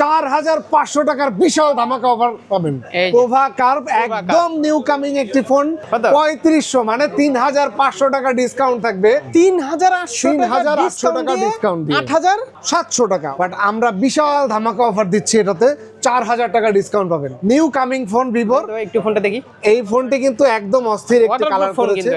4500 টাকার বিশাল ধামাকা অফার পাবেন। পোভা কার্ভ একদম নিউ কামিং একটি ফোন, 3500 মানে 3500 টাকা ডিসকাউন্ট থাকবে। 3800 টাকা ডিসকাউন্ট দিয়ে 8700 টাকা, বাট আমরা বিশাল ধামাকা অফার দিচ্ছি এটাতে 4000 টাকা ডিসকাউন্ট পাবেন। নিউ কামিং ফোন ভিভোর। একটু ফোনটা দেখি। এই ফোনটি কিন্তু একদম অস্থির একটি কালার করেছে।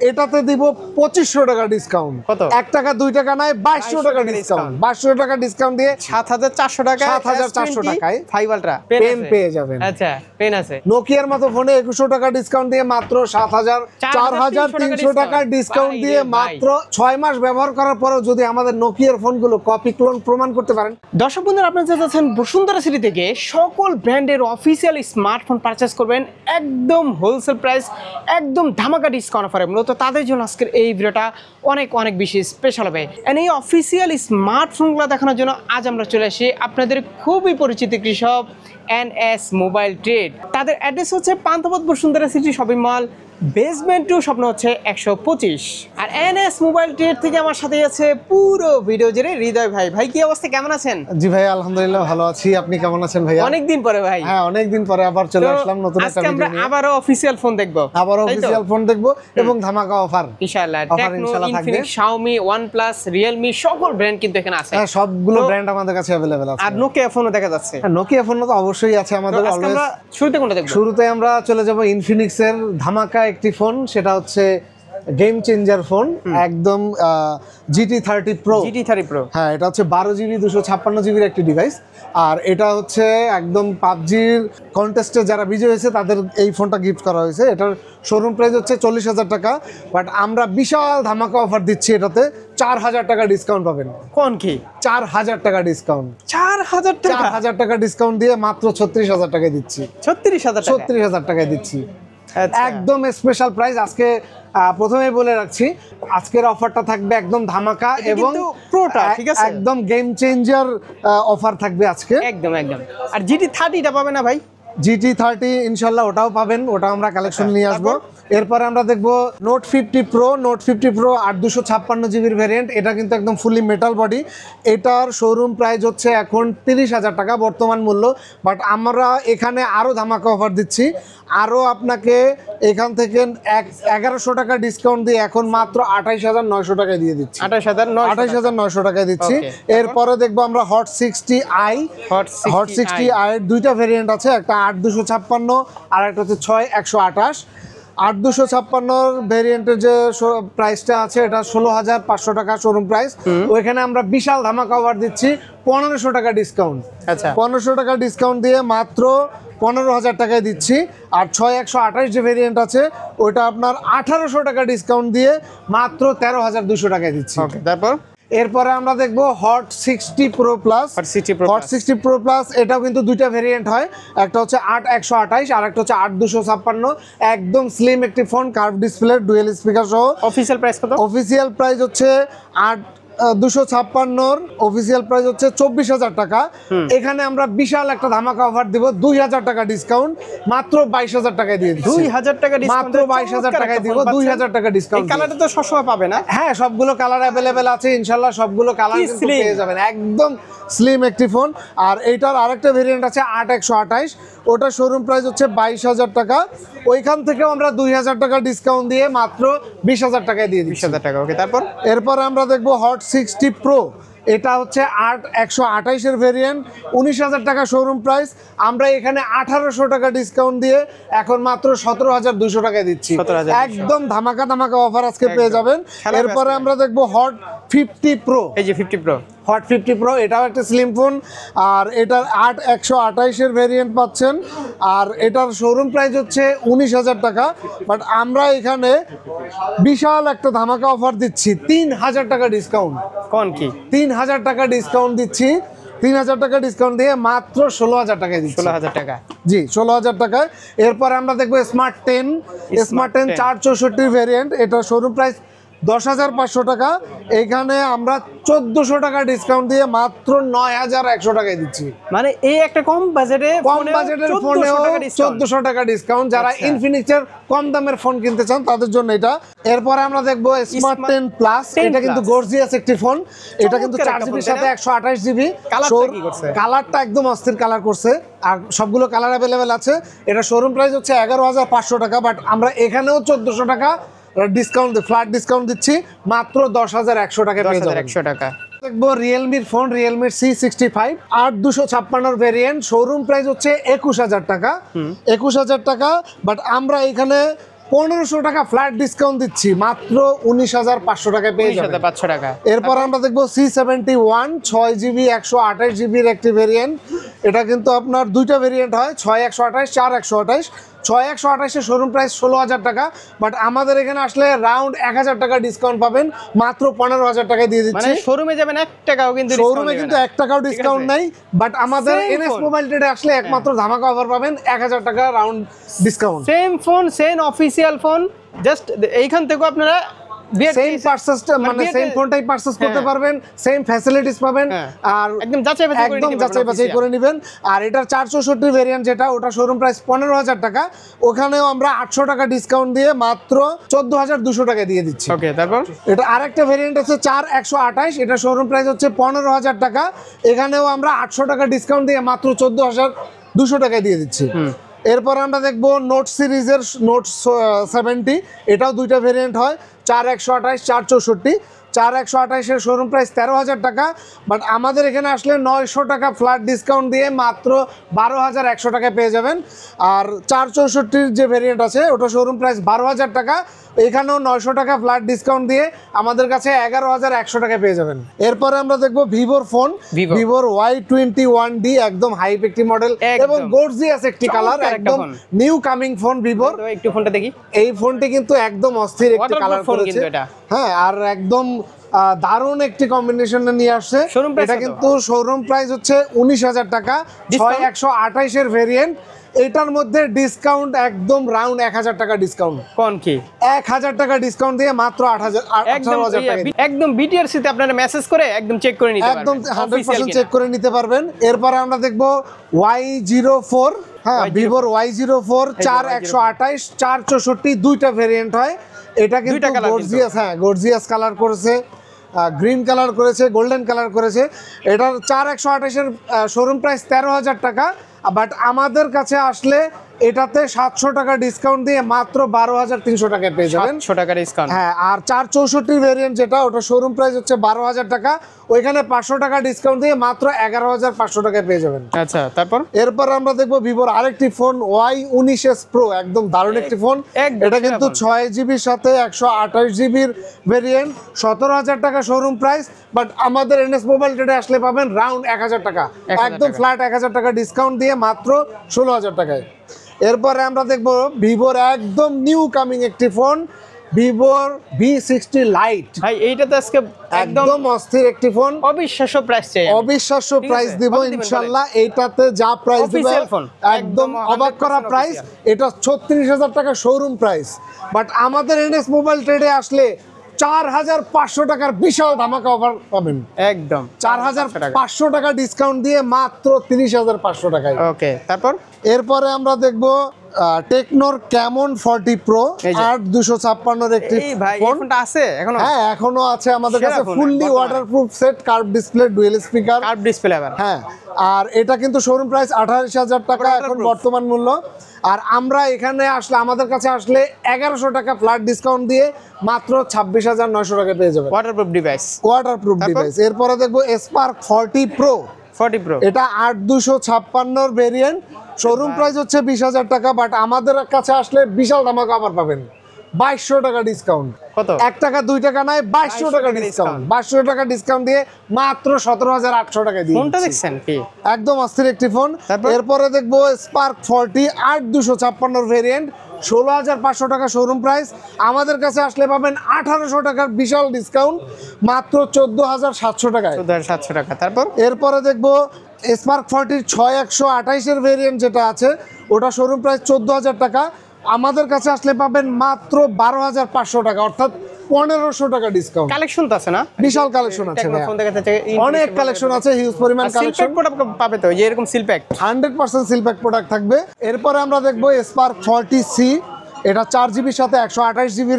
এটাতে দিব 2500 টাকা ডিসকাউন্ট। 1 টাকা 2 টাকা নয়, 2200 টাকা ডিসকাউন্ট। 2200 টাকা ডিসকাউন্ট দিয়ে 7400 টাকা, 7400 টাকায় 5 আলট্রা পেন পেয়ে যাবেন। আচ্ছা, পেন আছে। নোকিয়ার মতো ফোনে 2100 টাকা ডিসকাউন্ট দিয়ে মাত্র 4300 টাকা ডিসকাউন্ট দিয়ে মাত্র 6 মাস ব্যবহার করার পরেও যদি আমাদের নোকিয়ার ফোনগুলো কপি ক্লোন প্রমাণ করতে পারেন। দর্শক বন্ধুরা, আপনারা যাচ্ছেন বসুন্ধরা সিটি থেকে সকল ব্র্যান্ডের অফিসিয়াল স্মার্টফোন পারচেজ করবেন একদম হোলসেল প্রাইস, একদম ধামাকা ডিসকাউন্ট অফারে। মূলত তাদের জন্য আজকের এই ভিডিওটা অনেক অনেক বেশি স্পেশাল হবে। এই অফিসিয়াল স্মার্টফোনগুলো দেখানোর জন্য আজ আমরা চলে আসি আপনাদের খুবই পরিচিত কৃষক NS মোবাইল ট্রেড। তাদের অ্যাড্রেস হচ্ছে Panthapath Bashundhara city shopping mall, basement 2, স্বপ্ন হচ্ছে 125। আর NS মোবাইল ট্রেড থেকে আমার সাথে আছে পুরো ভিডিও জুড়ে হৃদয় ভাই। ভাই কি অবস্থা, কেমন আছেন? জি ভাই, আলহামদুলিল্লাহ ভালো আছি। আপনি কেমন আছেন ভাইয়া? অনেকদিন পরে ভাই। হ্যাঁ, অনেকদিন পরে আবার চলে আসলাম নতুন একটা ভিডিও নিয়ে। আবারও অফিসিয়াল ফোন দেখবো, আবারও অফিসিয়াল ফোন দেখবো এবং ধামাকা অফার ইনশাআল্লাহ। Tecno, Infinix, Xiaomi, OnePlus, Realme সকল ব্র্যান্ড কিন্তু এখানে আছে। হ্যাঁ, সবগুলো ব্র্যান্ড আমাদের কাছে अवेलेबल আছে। আর নোকিয়া ফোনও দেখা যাচ্ছে। হ্যাঁ, নোকিয়া ফোন তো অবশ্যই আছে আমাদের অলওয়েজ। আমরা শুরুতে কোনটা দেখব? শুরুতে আমরা চলে যাব ইনফিনিক্সের ধামাকা একটি ফোন, সেটা হচ্ছে গেম চেঞ্জার ফোন, একদম GT30 Pro। হ্যাঁ, এটা হচ্ছে 12GB 256GB একটি ডিভাইস। আর এটা হচ্ছে একদম পাবজির কন্টেস্টে যারা বিজয়ী হয়েছে তাদের এই ফোনটা গিফট করা হয়েছে। এটার শোরুম প্রাইস হচ্ছে 40000 টাকা, বাট আমরা বিশাল ধামাকা অফার দিচ্ছি এটাতে 4000 টাকা ডিসকাউন্ট পাবেন। কোন কি? 4000 টাকা ডিসকাউন্ট। 4000 টাকা ডিসকাউন্ট দিয়ে মাত্র 36000 টাকায় দিচ্ছি। 36000 টাকায় দিচ্ছি। একদম স্পেশাল প্রাইস। আজকে প্রথমেই বলে রাখছি, আজকের অফারটা থাকবে একদম ধামাকা এবং প্রোটা, ঠিক আছে, একদম গেম চেঞ্জার অফার থাকবে আজকে। একদম। আর GT30টা পাবে না ভাই? GT30 ইনশাল্লাহ ওটাও পাবেন, ওটা আমরা কালেকশন নিয়ে আসবো। এরপরে আমরা দেখবো note 50 pro. Note 50 pro 8256GB variant. এটা কিন্তু একদম ফুলি মেটাল বডি। এটার শোরুম প্রাইস হচ্ছে এখন 30000 টাকা বর্তমান মূল্য, বাট আমরা এখানে আরও ধামাকা অফার দিচ্ছি। আরও আপনাকে এখান থেকে 1100 টাকা ডিসকাউন্ট দিয়ে এখন মাত্র 28900 টাকায় দিয়ে দিচ্ছি। 28900 টাকায় দিচ্ছি। এরপরে দেখবো আমরা হট 60i। হট 60i এর দুইটা ভ্যারিয়েন্ট আছে, একটা 8256 আর একটা হচ্ছে 6128। 8256 ভ্যারিয়েন্টের যে প্রাইসটা আছে এটা 16500 টাকা শোরুম প্রাইস। ওইখানে আমরা বিশাল ধামাকা অফার দিচ্ছি 1500 টাকা ডিসকাউন্ট। আচ্ছা, 1500 টাকা ডিসকাউন্ট দিয়ে মাত্র 15000 টাকায় দিচ্ছি। আর 6128 যে ভ্যারিয়েন্ট আছে ওইটা আপনার 1800 টাকা ডিসকাউন্ট দিয়ে মাত্র 13200 টাকায় দিচ্ছি। তারপর এরপরে আমরা দেখবো hot 60 pro plus. Hot 60 pro plus এটাও কিন্তু দুইটা ভেরিয়েন্ট হয়, একটা হচ্ছে 8128 আর একটা হচ্ছে 8256। একদম স্লিম একটি phone, curve display, dual speaker সহ। অফিসিয়াল প্রাইস কত? অফিসিয়াল প্রাইস হচ্ছে 256 অফিসিয়াল প্রাইস হচ্ছে 24000 টাকা। এখানে আমরা বিশাল একটা ধামাকা অফার দিব, 2000 টাকা ডিসকাউন্ট, মাত্র 22000 টাকায় দিয়ে দিচ্ছি। 2000 টাকা ডিসকাউন্ট, মাত্র 22000 টাকায় দিব, 2000 টাকা ডিসকাউন্ট। এই কালারটা তো সবসময় পাবে না? হ্যাঁ, সবগুলো কালার अवेलेबल আছে ইনশাআল্লাহ, সবগুলো কালার কিন্তু পেয়ে যাবেন। একদম স্লিম একটি ফোন। আর এইটার আরেকটা ভেরিয়েন্ট আছে 8128, ওটা শোরুম প্রাইস হচ্ছে 22000 টাকা। ওইখান থেকেও আমরা 2000 টাকা ডিসকাউন্ট দিয়ে মাত্র 20000 টাকায় দিয়ে দিচ্ছি। 20000 টাকা। ওকে, তারপর এরপরে আমরা দেখবো হট 60 প্রো। এটা হচ্ছে 8128 এর ভেরিয়েন্ট, 19000 টাকা শোরুম প্রাইস। আমরা এখানে 1800 টাকা ডিসকাউন্ট দিয়ে এখন মাত্র 17200 টাকায় দিচ্ছি। একদম ধামাকা অফার আজকে পেয়ে যাবেন। এরপরে আমরা দেখবো হট 50 প্রো। এই যে 50 প্রো, হট 50 প্রো এটাও একটা স্লিম ফোন। আর এটার 8128 এর ভেরিয়েন্ট পাচ্ছেন। আর এটার শোরুম প্রাইস হচ্ছে 19000 টাকা, বাট আমরা এখানে বিশাল একটা ধামাকা অফার দিচ্ছি, 3000 টাকা ডিসকাউন্ট। কোন কি? 3000 টাকা ডিসকাউন্ট দিচ্ছি। 3000 টাকা ডিসকাউন্ট দিয়ে মাত্র 16000 টাকায় দিচ্ছি। 16000 টাকা, জি 16000 টাকায়। এরপরে আমরা দেখবো স্মার্ট 10। স্মার্ট 10 464 ভেরিয়েন্ট, এটা শোরুম প্রাইস 10,500 টাকা, এখানে আমরা 1400 টাকা ডিসকাউন্ট দিয়ে মাত্র 9,100 টাকায় দিচ্ছি। মানে এই একটা কম বাজেটের ফোনেও 1400 টাকা ডিসকাউন্ট, যারা ইনফিনিক্সের কম দামের ফোন কিনতে চান তাদের জন্য এটা। এরপরে আমরা দেখবো স্মার্ট 10 প্লাস, এটা কিন্তু গর্জিয়াস একটি ফোন, এটা কিন্তু 4GB সাথে 128GB। কালারটা একদম অস্থির কালার করছে, আর সবগুলো কালার অ্যাভেলেবেল আছে। এটা শোরুম প্রাইস হচ্ছে 11,500 টাকা, বাট আমরা এখানেও 1400 টাকা ডিসকাউন্ট, ফ্ল্যাট ডিসকাউন্ট দিচ্ছি, মাত্র 10,100 টাকা পেয়ে যাবেন। 10,100 টাকা। দেখবো রিয়েলমির ফোন, রিয়েলমির C65 8,256 ভেরিয়েন্ট, শোরুম প্রাইস হচ্ছে 21,000 টাকা। 21,000 টাকা, বাট আমরা এখানে 1500 টাকা ফ্ল্যাট ডিসকাউন্ট দিচ্ছি, মাত্র 19,500 টাকায় পেয়ে যাবেন। 19,500 টাকা। এরপর আমরা দেখবো C71 6GB 128GBর একটি ভেরিয়েন্ট। এটা কিন্তু আপনার দুইটা ভেরিয়েন্ট হয়, 6/128, 4/128। 6/128 শোরুম প্রাইস 16,000 টাকা, বাট আমাদের এখানে আসলে রাউন্ড 1,000 টাকা ডিসকাউন্ট পাবেন, মাত্র 15,000 টাকায় দিয়ে দিচ্ছি। মানে শোরুমে যাবেন 1 টাকাও কিন্তু শোরুমে কিন্তু 1 টাকাও ডিসকাউন্ট নাই, বাট আমাদের এনএস মোবাইল ট্রেডে আসলে একমাত্র ধামাকা অফার পাবেন, 1,000 টাকা round discount. Same phone, same official phone, just এইখান থেকে আপনারা সেম পারচেজটা, মানে সেম ফোনটাই পারচেজ করতে পারবেন, সেম ফ্যাসিলিটিস পাবেন, আর একদম যাচাই বাছাই করে নেবেন। আর এটার 464 ভেরিয়েন্ট যেটা, ওটা শোরুম প্রাইস 15,000 টাকা, ওখানেও আমরা 800 টাকা ডিসকাউন্ট দিয়ে মাত্র 14,200 টাকা দিয়ে দিচ্ছি। ওকে, তারপর এটা আরেকটা ভেরিয়েন্ট আছে 4/128, এটা শোরুম প্রাইস হচ্ছে 15,000 টাকা, এখানেও আমরা 800 টাকা ডিসকাউন্ট দিয়ে মাত্র 14,200 টাকায় দিয়ে দিচ্ছি। এরপর আমরা দেখবো নোট সিরিজের নোট 70, এটাও দুইটা ভেরিয়েন্ট হয়, 4/128, 4/64। 4/128 শোরুম প্রাইস 13,000 টাকা, বাট আমাদের এখানে আসলে 900 টাকা ফ্ল্যাট ডিসকাউন্ট দিয়ে মাত্র 12,100 টাকায় পেয়ে যাবেন। আর 4/64 যে ভেরিয়েন্ট আছে ওটা শোরুম প্রাইস 12,000 টাকা, এখানেও 900 টাকা ফ্ল্যাট ডিসকাউন্ট দিয়ে আমাদের কাছে 11,100 টাকায় পেয়ে যাবেন। এরপরে আমরা দেখবো ভিভোর ফোন, ভিভোর Y21D, একদম হাইপ একটি মডেল এবং গর্জিয়াস একটি কালার, একদম নিউ কামিং ফোন ভিভোর। একটু ফোনটা দেখি, এই ফোনটি কিন্তু একদম অস্থির একটি কালার করেছে, হ্যাঁ, আর একদম দারুণ একটি কম্বিনেশনে নিয়ে আসছে। এটা কিন্তু শোরুম প্রাইস হচ্ছে 19,000 টাকা, 6/128 এর ভেরিয়েন্ট। এটার মধ্যে ডিসকাউন্ট একদম রাউন্ড 1,000 টাকা ডিসকাউন্ট। কোন কি 1,000 টাকা ডিসকাউন্ট দিয়ে মাত্র 18,000 টাকা, একদম বিটিআরসি তে আপনারা মেসেজ করে একদম চেক করে নিতে পারবেন, একদম 100% চেক করে নিতে পারবেন। এরপরে আমরা দেখবো Y04, হ্যাঁ, ভিভোর Y04 4/128, 4/64 দুইটা ভেরিয়েন্ট হয়। এটা কিন্তু গর্জিয়াস, হ্যাঁ, গর্জিয়াস কালার করেছে, গ্রিন কালার করেছে, গোল্ডেন কালার করেছে। এটার 4/128 এর শোরুম প্রাইস 13,000 টাকা, বাট আমাদের কাছে আসলে এটাতে 700 টাকা ডিসকাউন্ট দিয়ে মাত্র 12,300 টাকায় পেয়ে যাবেন। 700 টাকা ডিসকাউন্ট, হ্যাঁ। আর 4/64 ভেরিয়েন্ট যেটা, ওটা শোরুম প্রাইস হচ্ছে 12,000 টাকা, ওইখানে 500 টাকা ডিসকাউন্ট দিয়ে মাত্র 11,500 টাকায় পেয়ে যাবেন। আচ্ছা, তারপর এরপর আমরা দেখবো ভিভোর আরেকটি ফোন Y19s Pro, একদম দারুণ একটি ফোন। এটা কিন্তু 6GB সাথে 128GBর ভেরিয়েন্ট, 17,000 টাকা শোরুম প্রাইস, বাট আমাদের এনএস মোবাইল ট্রেডে আসলে পাবেন রাউন্ড 1,000 টাকা, একদম ফ্ল্যাট 1,000 টাকা ডিসকাউন্ট দিয়ে মাত্র 16,000 টাকায়। এরপরে আমরা দেখবো ভিভোর একদম নিউ কামিং একটি ফোন, ভিভোর V60 লাইট। ভাই এইটা তো আজকে একদম অস্থির একটি ফোন, অবিশ্বাস্য প্রাইস চাই, অবিশ্বাস্য প্রাইস দিব ইনশাআল্লাহ। এইটাতে যা প্রাইস দিবে একদম অবাক করা প্রাইস। এটা 36,000 টাকা শোরুম প্রাইস, বাট আমাদের এনএস মোবাইল ট্রেডে আসলে 4,500 টাকার বিশাল ধামাকা অফার পাবেন, একদম 4,500 টাকা ডিসকাউন্ট দিয়ে মাত্র 30,500 টাকায়। ওকে, তারপর এরপরে আমরা দেখবো টেকনোর ক্যামন 40 প্রো 8,256 একটি ফোন আছে এখনো, হ্যাঁ, এখনো আছে আমাদের কাছে, fully waterproof set, curve display, dual speaker, curve display আবার, হ্যাঁ। আর এটা কিন্তু শোরুম প্রাইস 28,000 টাকা এখন বর্তমান মূল্য। আর আমরা এখানে আসলে, আমাদের কাছে আসলে 1,100 টাকা ফ্ল্যাট ডিসকাউন্ট দিয়ে মাত্র 26,900 টাকা পেয়ে যাবেন, ওয়াটারপ্রুফ ডিভাইস, ওয়াটারপ্রুফ ডিভাইস। এরপরে দেখবো স্পার্ক 40 প্রো, এটা 8,256 ভেরিয়েন্ট, শোরুম প্রাইস হচ্ছে 20,000 টাকা, বাট আমাদের কাছে আসলে বিশাল ধামাকা অফার পাবেন, 2,200 টাকা ডিসকাউন্ট। কত? 1 টাকা 2 টাকা নয়, 2,200 টাকা ডিসকাউন্ট, 2,200 টাকা ডিসকাউন্ট দিয়ে মাত্র 17,800 টাকা দিয়ে ফোনটা দেখছেন কি, একদম অস্থির একটি ফোন। এরপরে দেখবো স্পার্ক 40 8,256 ভেরিয়েন্ট, 16,500 টাকা শোরুম প্রাইস, আমাদের কাছে আসলে পাবেন 1,800 টাকার বিশাল ডিসকাউন্ট, মাত্র 14,700 টাকায়। 14,700 টাকা। তারপর এরপরে দেখবো স্পার্ক 40 6/128 এর ভেরিয়েন্ট যেটা আছে, ওটা শোরুম প্রাইস 14,000 টাকা, আমাদের কাছে আসলে পাবেন মাত্র 12,500 টাকা, অর্থাৎ 1500 টাকা ডিসকাউন্ট। কালেকশন তো আছে না, বিশাল কালেকশন আছে ভাইয়া, ফোন দেখা যাচ্ছে অনেক কালেকশন আছে, হিউজ পরিমাণ কালেকশন পাবে তো, যে এরকম সিলপ্যাক 100% সিলপ্যাক প্রোডাক্ট থাকবে। এরপরে আমরা দেখবো স্পার্ক 40C, এটা 4GB সাথে 128GB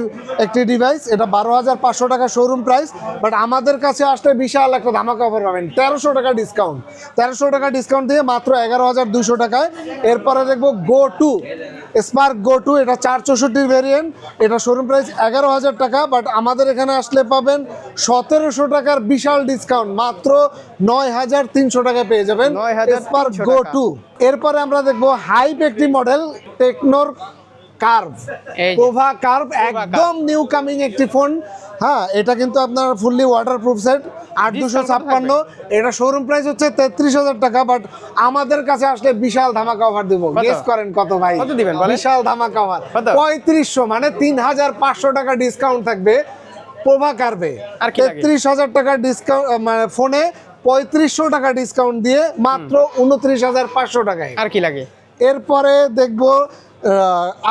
একটি ডিভাইস, এটা 12,500 টাকা শোরুম প্রাইস, বাট আমাদের কাছে আসলে বিশাল একটা ধামাকা অফার পাবেন, 1300 টাকা ডিসকাউন্ট, 1300 টাকা ডিসকাউন্ট দিয়ে মাত্র 11,200 টাকায়। এরপরে দেখবো go to, spark go to, এটা 464 ভেরিয়েন্ট, এটা শোরুম প্রাইস 11,000 টাকা, বাট আমাদের এখানে আসলে পাবেন 1700 টাকার বিশাল ডিসকাউন্ট, মাত্র 9,300 টাকায় পেয়ে যাবেন স্পার্ক গো টু। এরপরে আমরা দেখবো হাইপ একটি মডেল টেকনোর কার্ভ, কোভা কার্ভ, একদম নিউ কামিং একটি ফোন। হ্যাঁ, এটা কিন্তু আপনার ফুললি ওয়াটারপ্রুফ সেট, 8,256, এটা শোরুম প্রাইস হচ্ছে 33,000 টাকা, বাট আমাদের কাছে আসলে বিশাল ধামাকা অফার দেবো। গেস করেন কত ভাই? কত দিবেন? বিশাল ধামাকা অফার 3500, মানে 3,500 টাকা ডিসকাউন্ট থাকবে কোভা কার্ভে। 33,000 টাকা ডিসকাউন্ট, মানে ফোনে 3500 টাকা ডিসকাউন্ট দিয়ে মাত্র 29,500 টাকায়। আর কি লাগে? এরপরে দেখবো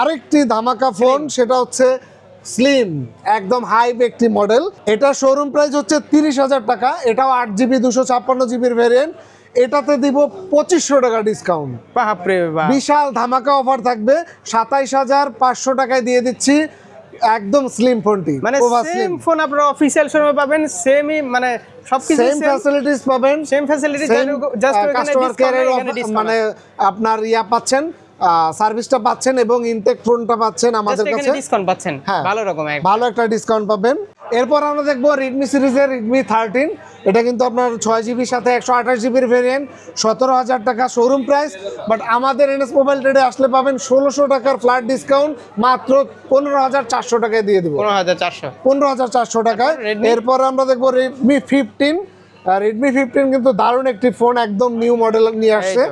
আরেকটি ধামাকা ফোন, সেটা হচ্ছে স্লিম, একদম হাইপ একটি মডেল, এটা শোরুম প্রাইস হচ্ছে 30,000 টাকা, এটাও 8GB 256GB ভেরিয়েন্ট, এটাতে দিব 2500 টাকা ডিসকাউন্ট। বাপরে বাপ, বিশাল ধামাকা অফার থাকবে, 27,500 টাকায় দিয়ে দিচ্ছি একদম স্লিম ফোনটি। মানে সেম ফোন আপনারা অফিশিয়াল শোরুমে পাবেন, সেমই মানে সবকিছু সেম ফ্যাসিলিটিস পাবেন, সেম ফ্যাসিলিটি, জাস্ট কাস্টমার কেয়ারের মানে আপনার ইয়া পাচ্ছেন, সার্ভিসটা পাচ্ছেন এবং ইনটেক ফোনটা পাচ্ছেন আমাদের কাছে, ডিসকাউন্ট পাচ্ছেন, ভালো রকম ভালো একটা ডিসকাউন্ট পাবেন। এরপর আমরা দেখবো রেডমি সিরিজের রেডমি 13, এটা কিন্তু আপনার 6GB সাথে 128GB ভেরিয়েন্ট, 17,000 টাকা শোরুম প্রাইস, বাট আমাদের এনএস মোবাইল ট্রেডে আসলে পাবেন 1,600 টাকার ফ্ল্যাট ডিসকাউন্ট, মাত্র 15,400 টাকায় দিয়ে দেবো, 15,400 টাকায়। এরপর আমরা দেখবো রেডমি 15, রেডমি 15 কিন্তু দারুণ একটি ফোন, একদম নিউ মডেল নিয়ে আসছে,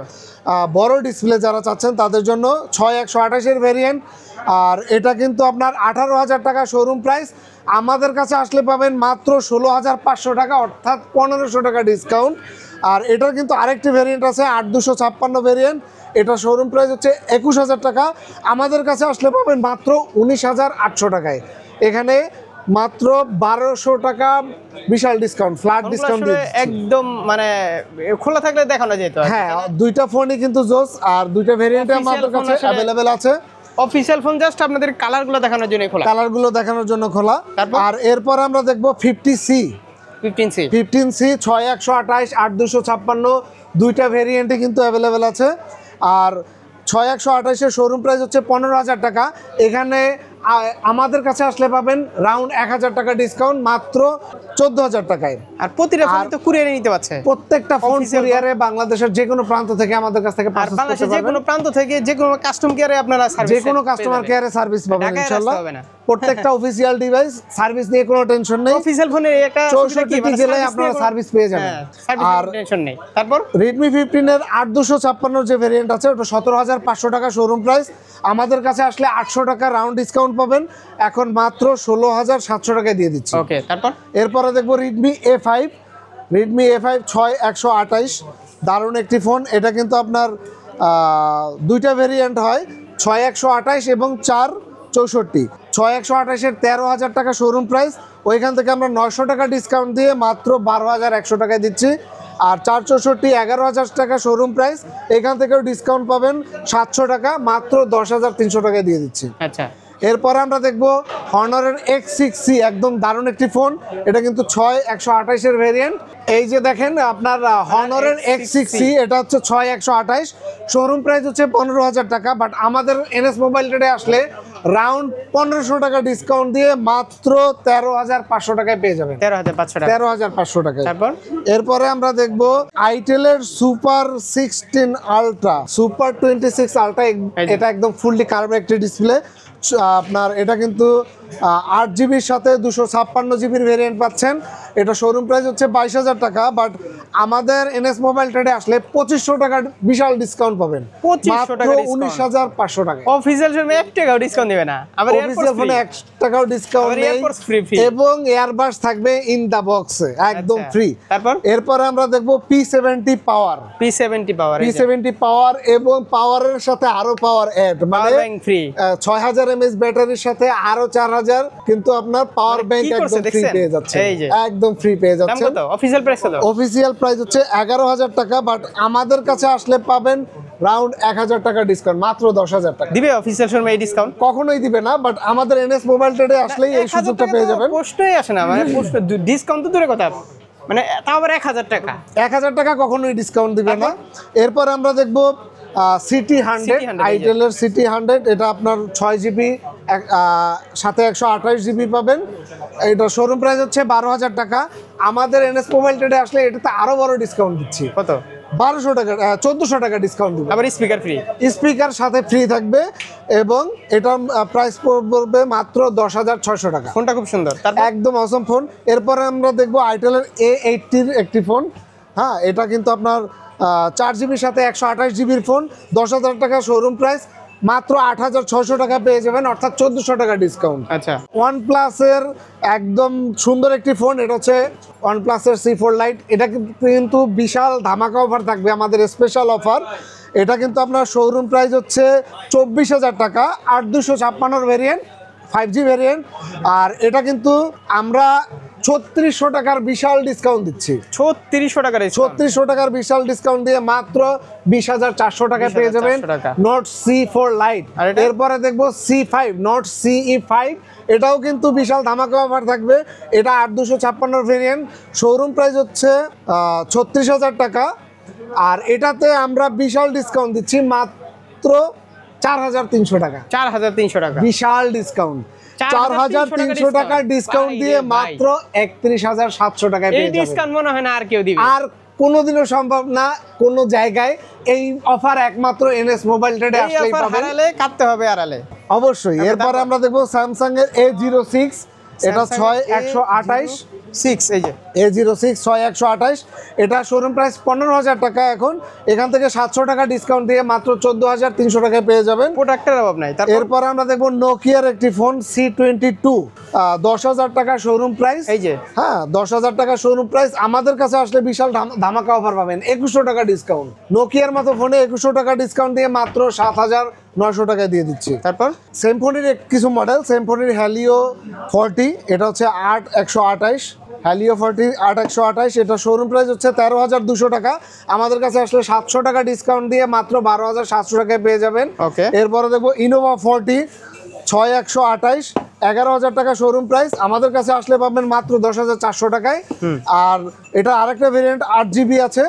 বড় ডিসপ্লে যারা চাচ্ছেন তাদের জন্য, 6/128 ভেরিয়েন্ট, আর এটা কিন্তু আপনার 18,000 টাকা শোরুম প্রাইস, আমাদের কাছে আসলে পাবেন মাত্র 16,500 টাকা, অর্থাৎ 1,500 টাকা ডিসকাউন্ট। আর এটার কিন্তু আরেকটি ভেরিয়েন্ট আছে 8,256 ভেরিয়েন্ট, এটা শোরুম প্রাইস হচ্ছে 21,000 টাকা, আমাদের কাছে আসলে পাবেন মাত্র 19,800 টাকায়। এখানে মাত্র 1,200 টাকা বিশাল ডিসকাউন্ট, ফ্ল্যাট ডিসকাউন্ট একদম, মানে খোলা থাকলে দেখানো যেত। হ্যাঁ, দুইটা ফোনই কিন্তু জোস, আর দুইটা ভেরিয়েন্টে আমাদের কাছে অ্যাভেলেবেল আছে। অফিশিয়াল ফোন জাস্ট আপনাদের কালারগুলো দেখানোর জন্য খোলা, কালারগুলো দেখানোর জন্য খোলা। আর এরপর আমরা দেখবো 50C, 15C 6/128, 8,256, দুইটা ভেরিয়েন্টে কিন্তু অ্যাভেলেবেল আছে। আর 6/128 শোরুম প্রাইস হচ্ছে 15,000 টাকা, এখানে আমাদের কাছে আসলে পাবেন রাউন্ড 1,000 টাকা ডিসকাউন্ট, মাত্র 14,000 টাকায়। আর প্রতিটা ফোন তো কুরিয়ারে নিতে পারছে, প্রত্যেকটা ফোন কুরিয়ারে বাংলাদেশের যে কোনো প্রান্ত থেকে আমাদের কাছ থেকে পারচেজ করতে পারবেন, বাংলাদেশের যে কোনো প্রান্ত থেকে যে কোনো কাস্টম কেয়ারে আপনারা সার্ভিস, যে কোনো কাস্টমার কেয়ারে সার্ভিস পাবেন ইনশাআল্লাহ। প্রত্যেকটা অফিশিয়াল ডিভাইস সার্ভিস নিয়ে কোনো টেনশন নেই, অফিশিয়াল ফোনে একটা 64টি জেলায় আপনারা সার্ভিস পেয়ে যাবেন, আর টেনশন নেই। তারপর Redmi 15 এর 8,256 যে ভেরিয়েন্ট আছে, ওটা 17,500 টাকা শোরুম প্রাইস, আমাদের কাছে আসলে 800 টাকা রাউন্ড ডিসকাউন্ট পাবেন, এখন মাত্র 16,700 টাকায় দিয়ে দিচ্ছি। ওকে, তারপর এরপরে দেখবো Redmi A5, Redmi A5 6/128, দারুণ একটি ফোন, এটা কিন্তু আপনার দুইটা ভেরিয়েন্ট হয়, 6/128 এবং 4/64। 6/128 13,000 টাকা শোরুম প্রাইস, ওইখান থেকে আমরা 900 টাকা ডিসকাউন্ট দিয়ে মাত্র 12,100 টাকায় দিচ্ছি। আর 4/64 11,000 টাকা শোরুম প্রাইস, এখান থেকেও ডিসকাউন্ট পাবেন 700 টাকা, মাত্র 10,300 টাকায় দিয়ে দিচ্ছি। আচ্ছা, এরপরে আমরা দেখবো হনরের X6C, একদম দারুণ একটি ফোন, এটা কিন্তু 6/128 ভেরিয়েন্ট। এই যে দেখেন আপনার হনরের X6C, এটা হচ্ছে 6/128, শোরুম প্রাইস হচ্ছে 15,000 টাকা, বাট আমাদের এনএস মোবাইল ট্রেডে আসলে রাউন্ড 1,500 টাকা ডিসকাউন্ট দিয়ে মাত্র 13,500 টাকায় পেয়ে যাবেন, 13,500 টাকায়। এরপরে আমরা দেখবো আইটেলের সুপার 16 আলট্রা, সুপার 26 আলট্রা, এটা একদম ফুললি কার্ভ একটি ডিসপ্লে, আপনার এটা কিন্তু 8GBর সাথে 256GB ভেরিয়েন্ট পাচ্ছেন, এটা শোরুম প্রাইস হচ্ছে 22,000 টাকা, বাট আমাদের এনএস মোবাইল ট্রেডে আসলে 2,500 টাকার বিশাল ডিসকাউন্ট পাবেন, মাত্র 19,500 টাকা। অফিশিয়াল ফোনে 1 টাকাও ডিসকাউন্ট দিবে না, আবার অফিশিয়াল ফোনে 1 টাকাও ডিসকাউন্ট নেই, এবং এয়ারবাস থাকবে ইন দা বক্সে একদম ফ্রি। এরপর আমরা দেখবো P70 পাওয়ার, P70 পাওয়ার এবং পাওয়ারের সাথে আরো পাওয়ার অ্যাড, মানে 6,000 mAh ব্যাটারির সাথে আরো 4000 কিন্তু আপনার পাওয়ার ব্যাংক কি করছে একদম ফ্রি দেখছেন? পেয়ে যাচ্ছে, এই যে। একদম ফ্রি পেয়ে দাম যাচ্ছেন। কত অফিশিয়াল প্রাইস কত? অফিসিয়াল প্রাইস হচ্ছে 11000 টাকা, বাট আমাদের কাছে আসলে পাবেন রাউন্ড 1000 টাকা ডিসকাউন্ট, মাত্র 10000 টাকা। দিবে অফিশিয়াল শোরুমে এই ডিসকাউন্ট? কখনোই দিবে না, বাট আমাদের এনএস মোবাইল ট্রেডে আসলেই এই সুযোগটা পেয়ে যাবেন। প্রশ্নই আসে না, মানে প্রশ্ন ডিসকাউন্ট তো দূরে কথা, মানে তাও আবার 1000 টাকা। 1000 টাকা কখনোই ডিসকাউন্ট দিবে না। এরপর আমরা দেখবো সিটি 100, 100 আইটেলের সিটি 100, এটা আপনার 6GB সাথে 128 জিবি পাবেন। এটা শোরুম প্রাইস হচ্ছে 12000 টাকা। আমাদের এনএস মোবাইল ট্রেডে আসলে এটাতে আরো বড় ডিসকাউন্ট দিচ্ছি। কত? 1200 টাকা 1400 টাকা ডিসকাউন্ট দিব। আবার স্পিকার ফ্রি? স্পিকার সাথে ফ্রি থাকবে এবং এটার প্রাইস পড়বে মাত্র 10600 টাকা। ফোনটা খুব সুন্দর, তারপর একদম অসম ফোন। এরপরে আমরা দেখবো আইটেলের A80 একটি ফোন। হ্যাঁ, এটা কিন্তু আপনার 4GB সাথে 128 জিবির ফোন, 10000 টাকা শোরুম প্রাইস, মাত্র 8600 টাকা পেয়ে যাবেন, অর্থাৎ 1400 টাকা ডিসকাউন্ট। আচ্ছা, ওয়ানপ্লাসের একদম সুন্দর একটি ফোন, এটা হচ্ছে ওয়ানপ্লাসের C4 লাইট। এটা কিন্তু বিশাল ধামাকা অফার থাকবে, আমাদের স্পেশাল অফার। এটা কিন্তু আপনার শোরুম প্রাইস হচ্ছে 24000 টাকা, 8256 ভেরিয়েন্ট, 5G ভেরিয়েন্ট। আর এটা কিন্তু আমরা 3600 টাকার বিশাল ডিসকাউন্ট দিচ্ছি। 3600 টাকা ডিসকাউন্ট? 3600 টাকার বিশাল ডিসকাউন্ট দিয়ে মাত্র 20400 টাকায় পেয়ে যাবেন 20400 টাকা। Note C4 light. আর এটা? এরপরে দেখবো C5, নোট CE5, এটাও কিন্তু বিশাল ধামাকা অফার থাকবে। এটা 8256 ভেরিয়েন্ট, শোরুম প্রাইস হচ্ছে 36000 টাকা। আর এটাতে আমরা বিশাল ডিসকাউন্ট দিচ্ছি মাত্র 4300 টাকা। 4300 টাকা? বিশাল ডিসকাউন্ট, 4300 টাকা ডিসকাউন্ট দিয়ে মাত্র 31700 টাকায় এই পেয়ে যাবেন। ডিসকাউন্ট মনে হয় না আর কেউ দিবে। আর কোনোদিনও সম্ভব না কোনো জায়গায়। এই অফার একমাত্র এনএস মোবাইল ট্রেডে এই আসলেই অফার পাবেন। হারালে কাটতে হবে আড়ালে। অবশ্যই। এরপরে আমরা দেখবো স্যামসাং এর A06, এটা 6128, 6, এই যে A06 6128, এটা শোরুম প্রাইস 15000 টাকা। এখন এখান থেকে 700 টাকা ডিসকাউন্ট দিয়ে মাত্র 14300 টাকায় পেয়ে যাবেন। প্রোডাক্টের অভাব নাই। তারপর এরপরে আমরা দেখবো নোকিয়ার একটি ফোন C22, 10000 টাকা শোরুম প্রাইস। এই যে হ্যাঁ, 10000 টাকা শোরুম প্রাইস। আমাদের কাছে আসলে বিশাল ধামাকা অফার পাবেন, 2100 টাকা ডিসকাউন্ট। নোকিয়ার মতো ফোনে 2100 টাকা ডিসকাউন্ট দিয়ে মাত্র 7900 টাকায় দিয়ে দিচ্ছি। তারপর সেমফোনির কিছু মডেল, সেমফোনির হ্যালিও 40, এটা হচ্ছে 8128, হ্যালিও 40 8128, এটা শোরুম প্রাইস হচ্ছে 13200 টাকা। আমাদের কাছে আসলে 700 টাকা ডিসকাউন্ট দিয়ে মাত্র 12700 টাকায় পেয়ে যাবেন। ওকে। এরপরে দেখবো ইনোভা 40, 6128, 11000 টাকা শোরুম প্রাইস। আমাদের কাছে আসলে পাবেন মাত্র 10400 টাকায়। আর এটা আরেকটা ভেরিয়েন্ট 8GB আছে,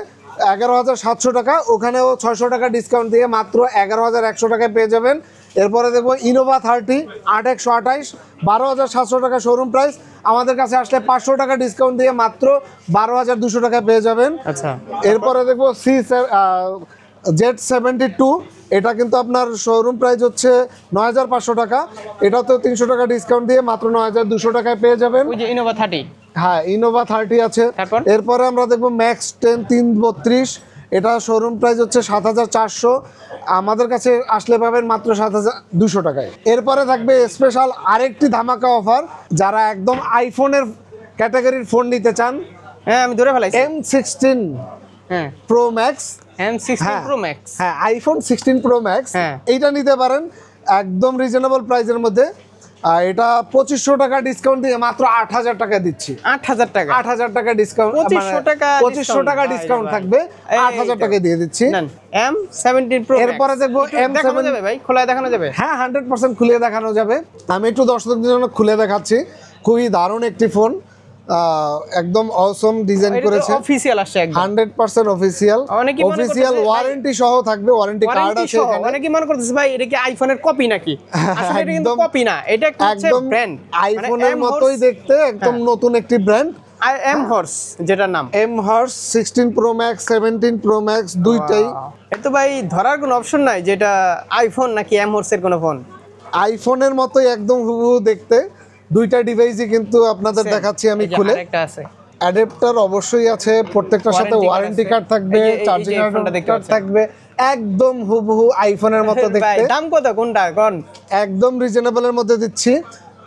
11700 টাকা, ওখানেও 600 টাকা ডিসকাউন্ট দিয়ে মাত্র 11100 টাকায় পেয়ে যাবেন। এরপরে দেখবো ইনোভা 30, 8128, 12700 টাকা শোরুম প্রাইস। আমাদের কাছে আসলে 500 টাকা ডিসকাউন্ট দিয়ে মাত্র 12200 টাকায় পেয়ে যাবেন। আচ্ছা, এরপরে দেখবো Z72, এটা কিন্তু আপনার শোরুম প্রাইস হচ্ছে 9500 টাকা, এটাতেও 300 টাকা ডিসকাউন্ট দিয়ে মাত্র 9200 টাকায় পেয়ে যাবেন। ওই যে ইনোভা 30। হ্যাঁ, ইনোভা 30 আছে। তারপর? এরপরে আমরা দেখবো ম্যাক্স 10 332, এটা শোরুম প্রাইস হচ্ছে 7400, আমাদের কাছে আসলে পাবেন মাত্র 7200 টাকায়। এরপরে থাকবে স্পেশাল আরেকটি ধামাকা অফার, যারা একদম আইফোনের ক্যাটাগরির ফোন নিতে চান, হ্যাঁ আমি ধরে ফেলাইছি। M16 হ্যাঁ, Pro Max, M16 Pro Max। হ্যাঁ আইফোন 16 Pro Max, হ্যাঁ। এইটা নিতে পারেন একদম রিজনেবল প্রাইসের মধ্যে। এটা 2500 টাকা ডিসকাউন্ট দিয়ে মাত্র 8000 টাকা দিচ্ছি। 8000 টাকা? 8000 টাকা ডিসকাউন্ট, 2500 টাকা 2500 টাকা discount, ডিসকাউন্ট ভাই, থাকবে, ভাই। 8000 টাকা দিয়ে দিচ্ছি। নেন M17 Pro Max। এরপরে দেখবো একটু দেখানো যাবে ভাই, খোলায় দেখানো যাবে? হ্যাঁ, 100% খুলে দেখানো যাবে। আমি একটু দর্শকদের জন্য খুলে দেখাচ্ছি। খুবই দারুণ একটি ফোন, একদম অসম ডিজাইন করেছে, অফিশিয়াল আসছে একদম 100% অফিশিয়াল। অনেকেই মনে অফিশিয়াল করতেছে, ওয়ারেন্টি সহ থাকবে, ওয়ারেন্টি কার্ড ওয়ারেন্টি আছে সহ। এখানে। অনেকেই মনে করতেছে ভাই এটা কি আইফোনের কপি নাকি? আসলে এটা কিন্তু একদম- কপি না, এটা একটা হচ্ছে একদম ব্র্যান্ড, আইফোনের মতোই দেখতে, একদম নতুন একটি ব্র্যান্ড। এম হর্স যেটার নাম। M horse 16 Pro Max, 17 Pro Max দুইটাই। এত ভাই ধরার কোনো অপশন নাই যেটা আইফোন নাকি এম হর্সের কোনো ফোন। আইফোনের মতোই একদম হুবহু দেখতে, দুইটা ডিভাইসই কিন্তু আপনাদের দেখাচ্ছি আমি খুলে। আরেকটা আছে, অ্যাডাপ্টার অবশ্যই আছে, প্রত্যেকটার সাথে Warranty card ওয়ারেন্টি আছে। কার্ড থাকবে, এই যে- এই যে চার্জিং এই ফোনটা দেখতে কার্ড পাচ্ছেন। থাকবে, একদম হুবহু আইফোনের মতো ভাই দেখতে, দাম কত কোনটা কোন? একদম রিজনেবলের মধ্যে দিচ্ছি।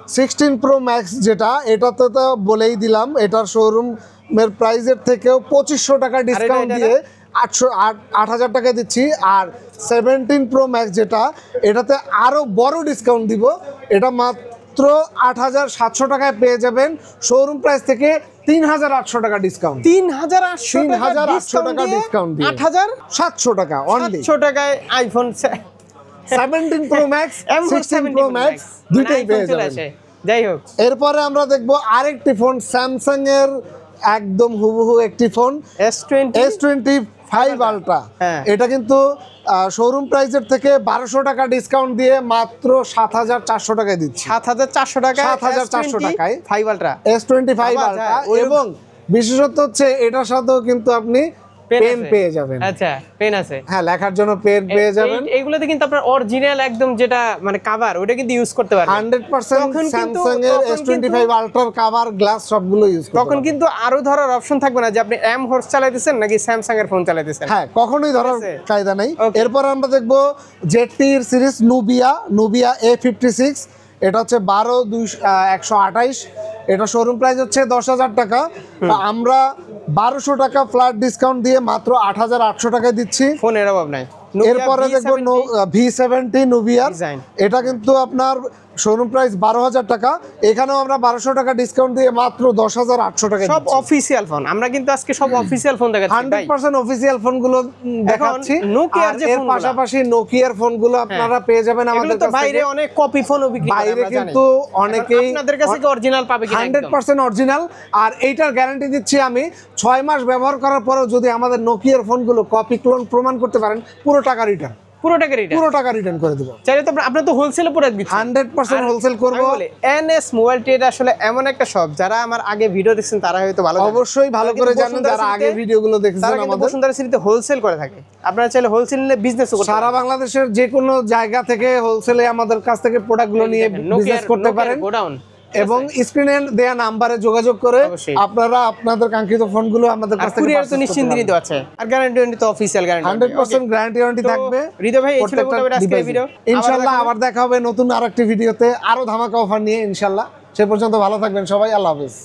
16 Pro Max যেটা, এটাতে তো বলেই দিলাম, এটার শোরুমের প্রাইসের থেকেও 2500 টাকা ডিসকাউন্ট এটা? দিয়ে 8,000 টাকায় দিচ্ছি। আর 17 প্রো ম্যাক্স যেটা, এটাতে আরও বড় ডিসকাউন্ট দিব। এটা মাত্র 8,700 টাকায় পেয়ে যাবেন, শোরুম প্রাইস থেকে 3,800 টাকা ডিসকাউন্ট। 3,800 টাকা ডিসকাউন্ট দিয়ে 8,700 টাকা অনলি। 700 টাকায় iPhone 17 pro max, 16 pro max দুইটাই পেয়ে যাবেন। যাই হোক, এরপরে আমরা দেখবো আরেকটি ফোন, স্যামসাং এর একদম হুবহু একটি ফোন, S25 আলট্রা। এটা কিন্তু শোরুম প্রাইসের থেকে 1200 টাকা ডিসকাউন্ট দিয়ে মাত্র 7,400 টাকায় দিচ্ছি। 7,400 টাকায় 7,400 টাকায় 5 আলট্রা, S25 আলট্রা। এবং বিশেষত হচ্ছে এটার সাথেও কিন্তু আপনি পেন পেয়ে যাবেন। আচ্ছা, পেন আছে, হ্যাঁ, লেখার জন্য পেন পেয়ে যাবেন। এইগুলোতে কিন্তু আপনার অরিজিনাল একদম যেটা মানে কভার, ওটা কিন্তু ইউজ করতে পারবেন 100% স্যামসাং এর S25 আলট্রার কভার, গ্লাস সবগুলো ইউজ করতে তখন কিন্তু আরো ধরার অপশন থাকবে না যে আপনি এম হর্স চালাইতেছেন নাকি স্যামসাং এর ফোন চালাইতেছেন। হ্যাঁ, কখনোই ধরার আছে? কায়দা নেই। Okay. এরপর আমরা দেখবো জেটির সিরিজ নুবিয়া A56। এটা হচ্ছে 12,128। এটা শোরুম প্রাইস হচ্ছে 10,000 টাকা। আমরা 1200 টাকা ফ্ল্যাট ডিসকাউন্ট দিয়ে মাত্র 8,800 টাকায় দিচ্ছি। ফোনের অভাব নাই। এরপরে দেখবো V70 নুবিয়ার। Design। এটা কিন্তু আপনার শোরুম প্রাইস 12,000 টাকা, এখানেও আমরা 1200 টাকা ডিসকাউন্ট দিয়ে মাত্র 10,800 টাকা সব অফিসিয়াল ফোন, আমরা কিন্তু আজকে সব অফিসিয়াল ফোন দেখাচ্ছি ভাই। 100% অফিসিয়াল ফোনগুলো দেখাচ্ছি। নোকিয়ার যে এর ফোনগুলো, পাশাপাশি নোকিয়ার ফোনগুলো আপনারা পেয়ে যাবেন আমাদের এগুলো তো কাছ বাইরে থেকে। অনেক কপি ফোনও বিক্রি করে, বাইরে আমরা জানি। কিন্তু অনেকেই আপনাদের কাছে কি অরিজিনাল পাবে কিনা? 100% অরিজিনাল। আর এইটার গ্যারান্টি দিচ্ছি আমি, 6 মাস ব্যবহার করার পরেও যদি আমাদের নোকিয়ার ফোনগুলো কপি ক্লোন প্রমাণ করতে পারেন, পুরো টাকা রিটার্ন করে দেব। চাইলে তো আপনারা তো হোলসেলে প্রোডাক্ট দিচ্ছেন। 100% হোলসেল করব। এনএস মোবাইল ট্রেড আসলে এমন একটা শপ, যারা আমার আগে ভিডিও দেখছেন তারা হয়তো ভালো জানেন। অবশ্যই ভালো করে জানেন, যারা আগে ভিডিওগুলো দেখেছেন তারা কিন্তু আমাদের। বসুন্ধরা সিটিতে হোলসেল করে থাকে। আপনারা চাইলে হোলসেল নিয়ে বিজনেসও করতে সারা বাংলাদেশের যে কোনো জায়গা থেকে হোলসেলে আমাদের কাছ থেকে প্রোডাক্টগুলো নিয়ে বিজনেস করতে পারেন। গোডাউন এবং স্ক্রিনে দেয়া নাম্বারে যোগাযোগ করে অবশ্যই। আপনারা আপনাদের কাঙ্ক্ষিত ফোনগুলো আমাদের কাছ থেকে কুরিয়ার তো নিশ্চিন্তি দেওয়া আছে। আর গ্যারান্টি তো অফিশিয়াল গ্যারান্টি 100% গ্যারান্টি থাকবে। হৃদয় ভাই, এই ছিল মোটামুটি আজকের ভিডিও। ইনশাআল্লাহ আবার দেখা হবে নতুন আরেকটি ভিডিওতে, আরো ধামাকা অফার নিয়ে ইনশাআল্লাহ। সে পর্যন্ত ভালো থাকবেন সবাই, আল্লাহ হাফেজ।